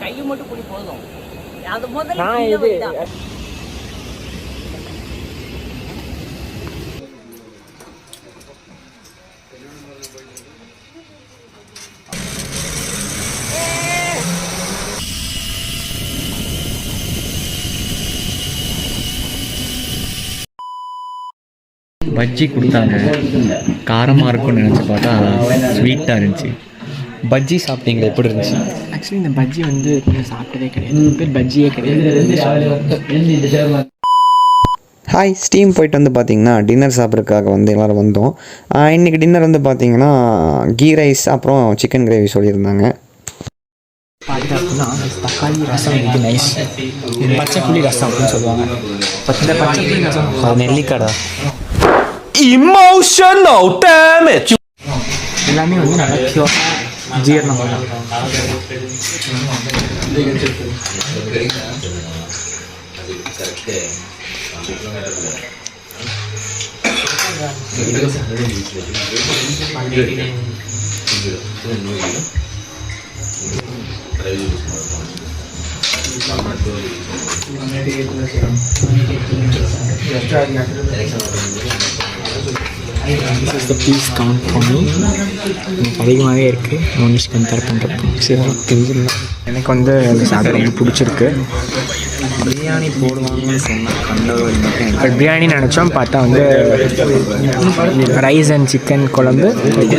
கையை மட்டும் புடி போதும். அது முதல்ல பஜ்ஜி கொடுத்தாங்க. காரமாக இருக்கும்னு நினச்சி பார்த்தா ஸ்வீட்டாக இருந்துச்சு. பஜ்ஜி சாப்பிட்டீங்களா? எப்படி இருந்துச்சு? ஆக்சுவலி இந்த பஜ்ஜி வந்து கொஞ்சம் சாப்பிட்டதே கிடையாது. பேர் பஜ்ஜியே கிடையாது. ஹாய், ஸ்டீம் போயிட்டு வந்து பார்த்தீங்கன்னா டின்னர் சாப்பிட்றதுக்காக வந்து எல்லோரும் வந்தோம். இன்றைக்கி டின்னர் வந்து பார்த்தீங்கன்னா கீ ரைஸ் அப்புறம் சிக்கன் கிரேவி சொல்லியிருந்தாங்க. பார்த்தீங்கன்னா தக்காளி ரசம் இது நைஸ். பச்சை புளி ரசம் அப்படின்னு சொல்லுவாங்க. பச்சை புளி ரசம் நெல்லிக்காடா. Emotional damage. எல்லாமே வந்து நல்லா பியூர் ஜீரணம். This is the piece count for me. அதிகமாகவே இருக்குது நான்வெஜ் கம்பேர் பண்ணுறப்போ. சரி, தெரியல. எனக்கு வந்து அந்த சாப்பிட ரொம்ப பிடிச்சிருக்கு. பிரியாணி போடுவாங்கன்னு சொன்னால் பிரியாணி நினச்சோம், பார்த்தா வந்து ரைஸ் அண்ட் சிக்கன் குழம்பு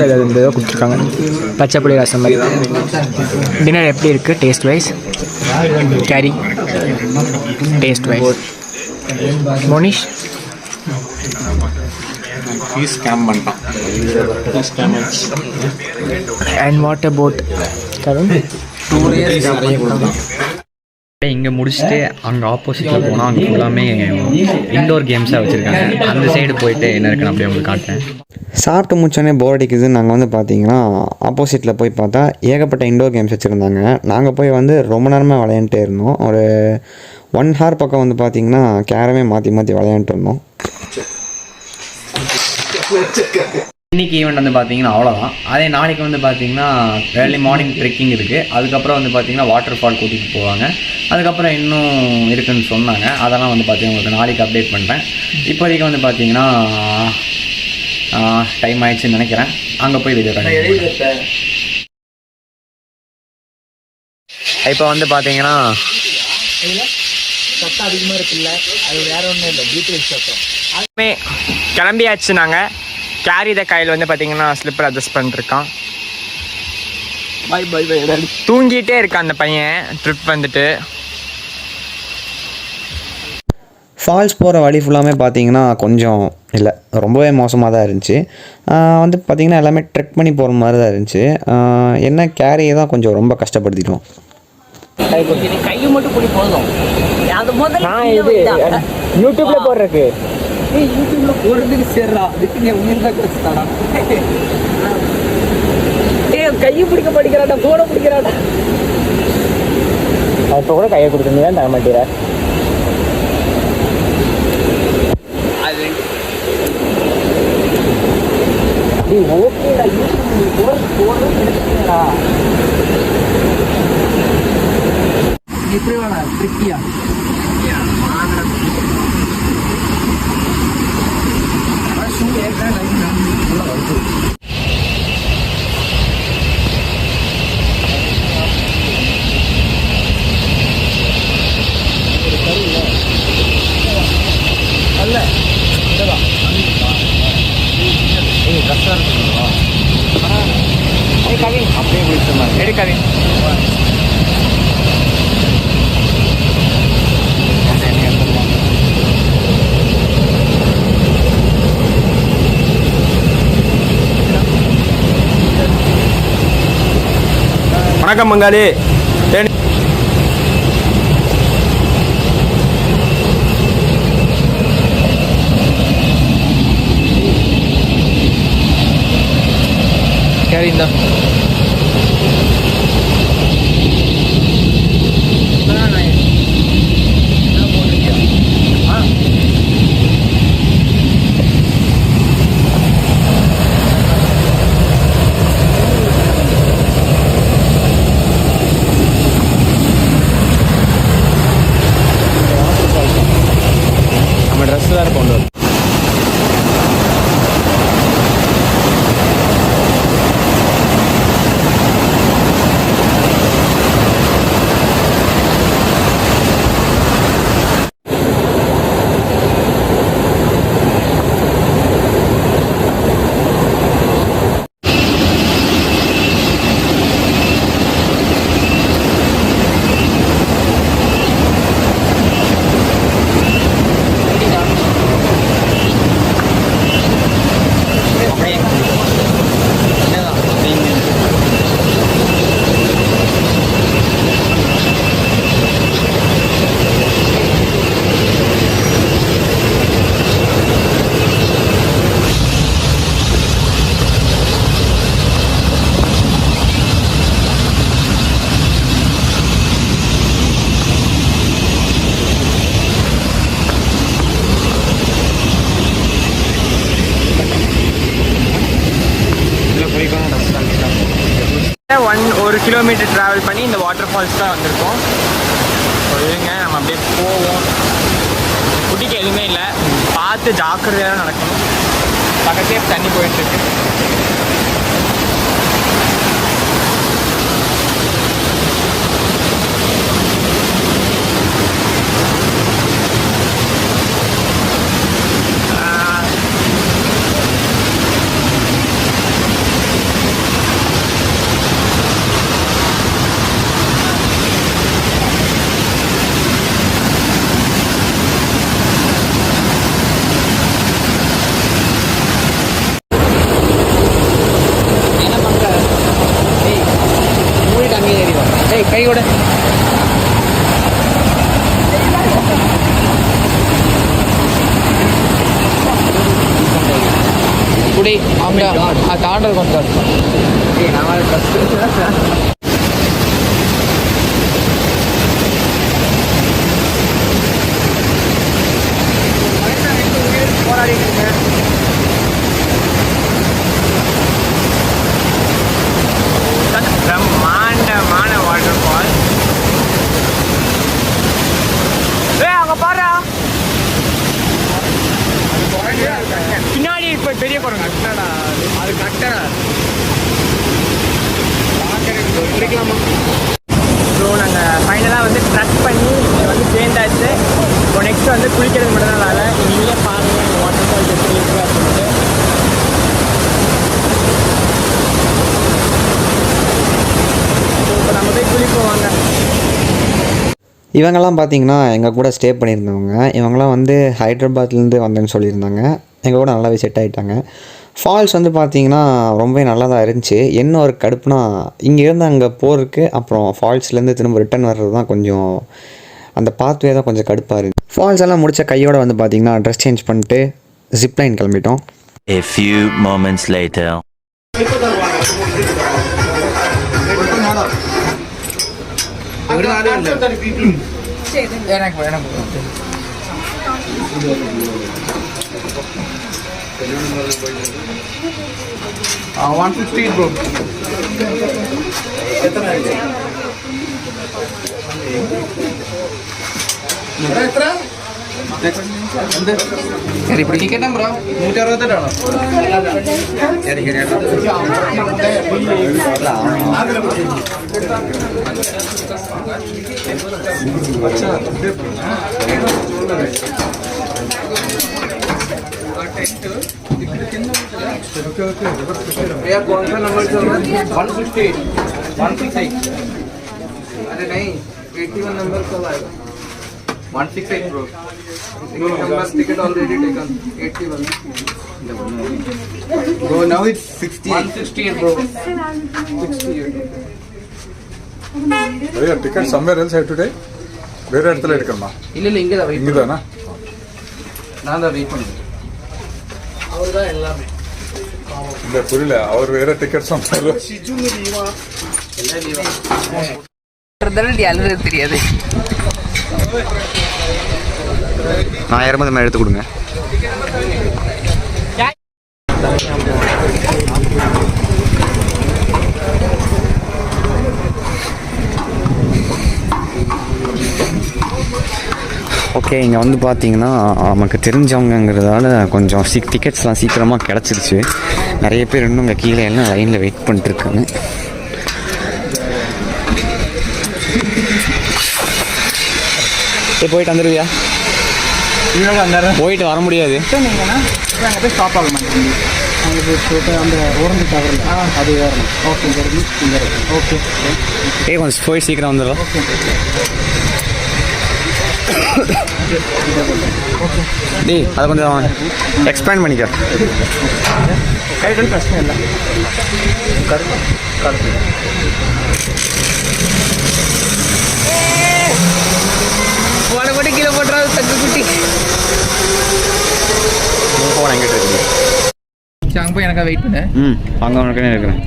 அது கொடுத்துருக்காங்க. பச்சைப்புளி ரசம் மாதிரி. டின்னர் எப்படி இருக்குது taste wise? Curry taste wise Monish scam பண்ணிட்டான். And what about Kavin? இங்கே முடிச்சுட்டு அங்கே ஆப்போசிட்டில் போனால் அங்கே ஃபுல்லாமே இன்டோர் கேம்ஸாக வச்சுருக்காங்க. அந்த சைடு போயிட்டு என்ன இருக்குன்னு அப்படியே உங்களுக்கு காட்டுறேன். சாப்பிட்டு முடிச்சோடனே போர் அடிக்குது. நாங்கள் வந்து பார்த்தீங்கன்னா ஆப்போசிட்டில் போய் பார்த்தா ஏகப்பட்ட இன்டோர் கேம்ஸ் வச்சுருந்தாங்க. நாங்கள் போய் வந்து ரொம்ப நேரமாக விளையாண்டுட்டே இருந்தோம். ஒரு 1 hour பக்கம் வந்து பார்த்திங்கன்னா கேரமே மாற்றி மாற்றி விளையாண்டுட்டு இருந்தோம். இன்றைக்கி ஈவெண்ட் வந்து பார்த்தீங்கன்னா அவ்வளோதான். அதே நாளைக்கு வந்து பார்த்தீங்கன்னா ஏர்லி மார்னிங் ட்ரெக்கிங் இருக்குது. அதுக்கப்புறம் வந்து பார்த்தீங்கன்னா வாட்டர்ஃபால் கூட்டிகிட்டு போவாங்க. அதுக்கப்புறம் இன்னும் இருக்குதுன்னு சொன்னாங்க. அதெல்லாம் வந்து பார்த்தீங்கன்னா உங்களுக்கு நாளைக்கு அப்டேட் பண்ணுறேன். இப்போதைக்கு வந்து பார்த்தீங்கன்னா டைம் ஆயிடுச்சுன்னு நினைக்கிறேன். அங்கே போய் வீடியோ காட்டுறேன். இப்போ வந்து பார்த்தீங்கன்னா சத்தம் அதிகமாக இருக்குல்ல, அது வேற ஒன்றும் இல்லை, டீட்டெயில்ஸ் சத்தம். அதுவுமே கிளம்பியாச்சு. நாங்கள் கேரி த கையில் வந்து பார்த்தீங்கன்னா ஸ்லிப்பர் அட்ஜஸ்ட் பண்ணிருக்கான். Bye bye bye. தூங்கிட்டே இருக்கான் அந்த பையன். ட்ரிப் வந்துட்டு ஃபால்ஸ் போகிற வழி ஃபுல்லாமே பார்த்தீங்கன்னா கொஞ்சம் இல்லை, ரொம்பவே மோசமாக தான் இருந்துச்சு. வந்து பார்த்திங்கன்னா எல்லாமே ட்ரெக் பண்ணி போகிற மாதிரி தான் இருந்துச்சு. என்ன கேரியை தான் கொஞ்சம் ரொம்ப கஷ்டப்படுத்திட்டோம். கையை மட்டும் புடி போதும். அது முதல்ல யூடியூப்ல போடுறதுக்கு யூடியூப்ல போடுறதுக்கு சேர்றா. அதுக்கு நீ உயிர் தான் கொடுத்துட்டாடா. கையை பிடிக்க படிக்கிறாடா, போட பிடிக்கிறாடா. இப்போ கூட கையை கொடுத்துருந்தீங்க தர மாட்டேற. அது ஓகேடா, யூடியூப் போடுறது எடுத்துக்கடா. எப்படி வேணா ட்ரிக்கியா அப்படியே குளிச்சுருந்தாங்க. எடு கவின். வணக்கம் பங்காளி. கேரி இந்த கிலோமீட்டர் ட்ராவல் பண்ணி இந்த வாட்டர் ஃபால்ஸ் தான் வந்திருக்கோம். சொல்லுங்க, நம்ம அப்படியே போவோம். குட்டிக்கு எதுவுமே இல்லை, பார்த்து ஜாக்கிரதையாக நடக்கணும். பக்கத்தே தண்ணி போயிட்டுருக்கு. கை கூட குடி தாண்டல் கொஞ்சம் போராடிட்டு இருக்கேன். பிரம்மாண்டமான வாட்டர் ஃபால். அங்க பாரு, பின்னாடி இப்ப பெரிய குரங்கு கட்டடா, அது கட்டடா பார்க்கலாமா. ஸோ நாங்கள் ஃபைனலாக வந்து ட்ரக் பண்ணி வந்து சேர்ந்தாச்சு. இப்போ நெக்ஸ்ட் வந்து குளிக்கிறது மட்டும் தான் வேலை. நீங்களே பாருங்கள் இந்த வாட்டர் ஃபால்ஸ் எப்படி இருக்குது அப்படின்ட்டு. இப்போ நம்ம போய் குளிப்போம் வாங்க. இவங்கெல்லாம் பார்த்தீங்கன்னா எங்கள் கூட ஸ்டே பண்ணியிருந்தவங்க. இவங்கெல்லாம் வந்து ஹைதராபாத்லேருந்து வந்தேன்னு சொல்லியிருந்தாங்க. எங்கள் கூட நல்லாவே செட் ஆகிட்டாங்க. ஃபால்ஸ் வந்து பார்த்திங்கன்னா ரொம்பவே நல்லா தான் இருந்துச்சு. என்ன ஒரு கடுப்புனா, இங்கேருந்து அங்கே போகிறதுக்கு அப்புறம் ஃபால்ஸ்லேருந்து திரும்ப ரிட்டன் வர்றது தான் கொஞ்சம், அந்த பாத்வே தான் கொஞ்சம் கடுப்பாக இருக்குது. ஃபால்ஸ் எல்லாம் முடித்த கையோட வந்து பார்த்திங்கன்னா ட்ரெஸ் சேஞ்ச் பண்ணிட்டு ஜிப்லைன் கிளம்பிட்டோம். A few moments later. சரி இப்படி டிக்கெட் ப்ரோ 168 ஆണോ? சரி சரி भैया कौन सा नंबर चल रहा है? 168 168 अरे नहीं 81 नंबर कब आएगा? 168 bro. Ticket already taken. 81. Bro, now it's 168 bro. 68. भैया ticket somewhere else have to take. வேற இடத்துல எடுக்கணுமா? இல்ல இங்க தான் வெயிட் இங்கதானா? நான் தான் வெயிட் பண்ணுறேன். அவர் தான் எல்லாமே. இல்ல புரியல, அவர் வேற டிக்கெட் சொன்னாரு. அழுது தெரியாது. 1000 எடுத்து கொடுங்க. ஓகே, இங்கே வந்து பார்த்தீங்கன்னா நமக்கு தெரிஞ்சவங்கிறதால கொஞ்சம் டிக்கெட்ஸ்லாம் சீக்கிரமாக கிடச்சிருச்சு. நிறைய பேர் இன்னும் இங்கே கீழே எல்லாம் லைனில் வெயிட் பண்ணிட்டுருக்காங்க. போயிட்டு வந்துடுவியா? போயிட்டு வர முடியாது. அங்கே போய் ஸ்டாப் ஆக மாட்டேங்குது. அங்கே போய் அந்த ஓரந்து தவறல அது வேறு. ஓகே ஓகே கொஞ்சம் போய் சீக்கிரம் வந்துடும். டேய் அதை கொஞ்சம் எக்ஸ்பேண்ட் பண்ணிக்க. கைட்டு பிரச்சனை இல்லை. வடபடி கீழே போட்டுறாது தக்கு குட்டி. போன எங்கிட்ட இருக்கு. அங்கே போய் எனக்கா வெயிட் பண்ணு. அங்கே உனக்குன்னு இருக்கிறேன்.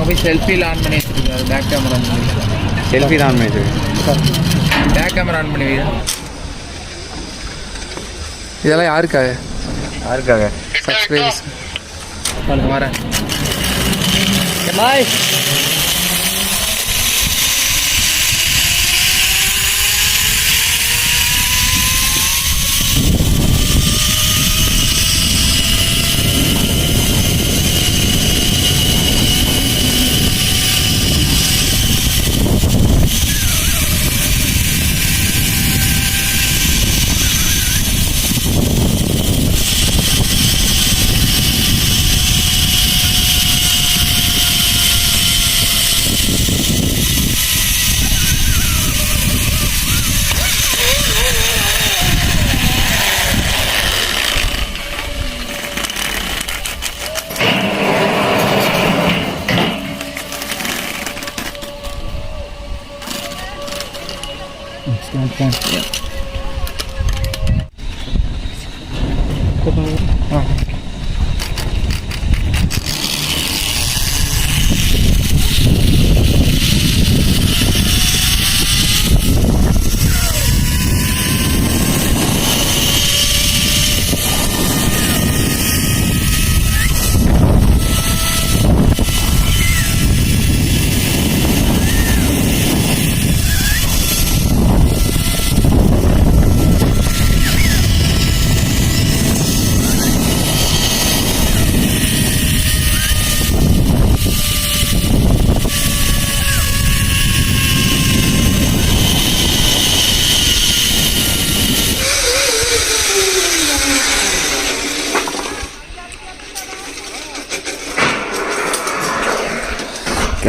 போய் செல்ஃபியில் ஆன் பண்ணி வச்சுருக்காரு. பேக் கேமரா ஆன் பண்ணி செல்ஃபி தான் ஆன் பேக் கேமரா ஆன் பண்ணி வைடா. இதெல்லாம் யாருக்காக? சப்ஸ்கிரைபர்ஸ். வரேன். பாய்.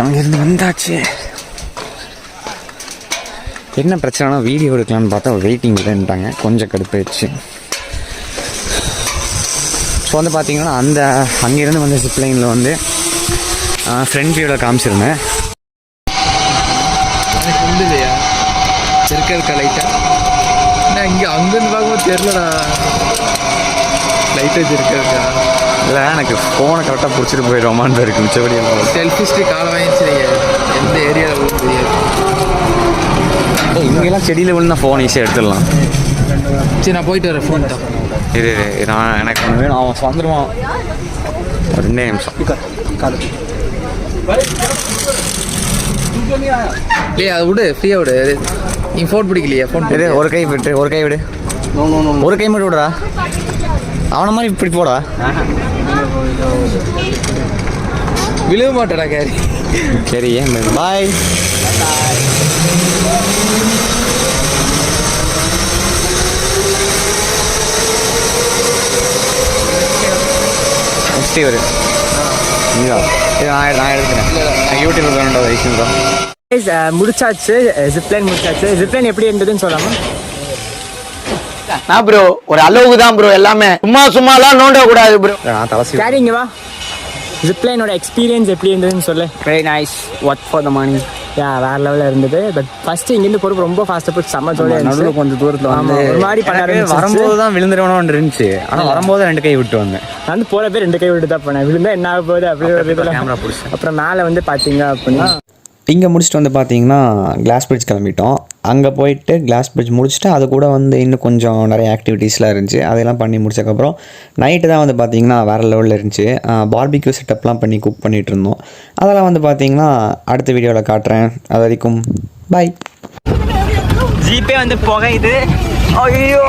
அங்கேருந்து வந்தாச்சு. என்ன பிரச்சனைனா வீடியோ எடுக்கலான்னு பார்த்தா வெயிட்டிங் இல்லைன்ட்டாங்க. கொஞ்சம் கடுப்பாயிடுச்சு. ஸோ வந்து பார்த்தீங்கன்னா அங்கேருந்து வந்து ஜிப்லைனில் வந்து ஃப்ரண்ட் வியூவில் காமிச்சிருந்தேன். எனக்கு வந்து இல்லையா இருக்கா லைட்டாக? நான் இங்கே அங்கேருந்து பார்க்கும்போது தெரிலடா லைட்டாக இருக்கா. இல்லை எனக்கு ஃபோனை கரெக்டாக பிடிச்சிட்டு போயிடுவோமான்னு இருக்குது. மிச்சபடி செல்ஃபி ஸ்டிக் காலை வாங்கிச்சு. எந்த ஏரியாவில் விழுந்து தெரியாது. இங்கெல்லாம் செடியில் விழுந்தா ஃபோன் ஈஸியாக எடுத்துடலாம். சரி நான் போயிட்டு வரேன். ஃபோன் தான் இது நான் எனக்கு ஒன்று வேணும். அவன் வந்துடுவான். 2 நிமிஷம். இல்லையா அது விடு, ஃப்ரீயாக விடு. நீ ஃபோன் பிடிக்கலையா? ஃபோன் இது ஒரு கை விட்டு ஒரு கை விடு. ஒரு கை மட்டும் விடுறா. அவனை மாதிரி இப்படி போடா. விழுக மாட்டேடா கேரி. சரி ஏன் பாய். நெக்ஸ்ட் இவர் நான் எடுக்கிறேன். யூடியூப்ல வேணுண்டா வைக்கும் தான். முடிச்சாச்சு. ஜிப்லைன் முடிச்சாச்சு. ஜிப்லைன் எப்படி இருந்ததுன்னு சொல்லாமா? நான் ப்ரோ ஒரு அளவுக்கு தான் ப்ரோ. எல்லாமே சும்மாலாம் நோண்ட கூடாது ப்ரோ. நான் தலசி கேரிங்க வா. ஜிப்லைனோட எக்ஸ்பீரியன்ஸ் எப்படி இருந்ததுன்னு சொல்லு. Very nice. What for the money. வேற லெவலில் இருந்தது. பட் ஃபர்ஸ்ட் இங்கேருந்து போகிறப்ப ரொம்ப ஃபாஸ்ட்டாக போய் செம்ம ஜோலியாக இருந்துச்சு. கொஞ்சம் தூரத்தில் வந்து ஒரு மாதிரி பண்ணாரு. வரும்போது தான் விழுந்துருவணும் இருந்துச்சு. ஆனால் வரும்போது 2 கை விட்டு வந்தேன். நான் வந்து போகிறப்ப 2 கை விட்டு தான் போனேன். விழுந்தா என்ன ஆக போகுது அப்படி ஒரு இதில் கேமரா பிடிச்சேன். அப்புறம் மேலே வந்து பார்த்தீங்க அப்படின்னா இங்கே முடிச்சுட்டு வந்து பார்த்தீங்கன்னா கிளாஸ் பிரிட்ஜ் கிளம்பிட்டோம். அங்கே போயிட்டு கிளாஸ் பிரிட்ஜ் முடிச்சுட்டு அது கூட வந்து இன்னும் கொஞ்சம் நிறைய ஆக்டிவிட்டீஸ்லாம் இருந்துச்சு. அதெல்லாம் பண்ணி முடிச்சதுக்கப்புறம் நைட்டு தான் வந்து பார்த்திங்கன்னா வேறு லெவலில் இருந்துச்சு. பார்பிக்யூ செட்டப்லாம் பண்ணி குக் பண்ணிகிட்டு இருந்தோம். அதெல்லாம் வந்து பார்த்திங்கன்னா அடுத்த வீடியோவில் காட்டுறேன். அது வரைக்கும் பாய். ஜீப்பே வந்து புகையுது. ஐயோ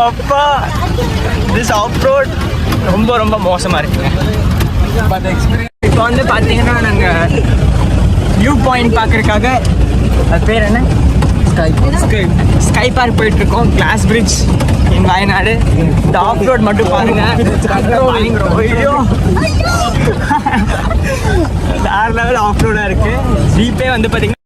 அப்பா திஸ் ஆஃப் ரோட் ரொம்ப ரொம்ப மோசமாக இருக்குங்க. இப்போ வந்து பார்த்தீங்கன்னா நாங்கள் வியூ பாயிண்ட் பார்க்குறதுக்காக அது பேர் என்ன ஸ்கை பார்க் போயிட்டுருக்கோம். Glass bridge in Wayanad. இந்த ஆஃப் ரோட் மட்டும் பாருங்க. ஐயோ வேறு லெவல் ஆஃப் ரோடாக இருக்குது. ஜீப்பே வந்து பார்த்தீங்கன்னா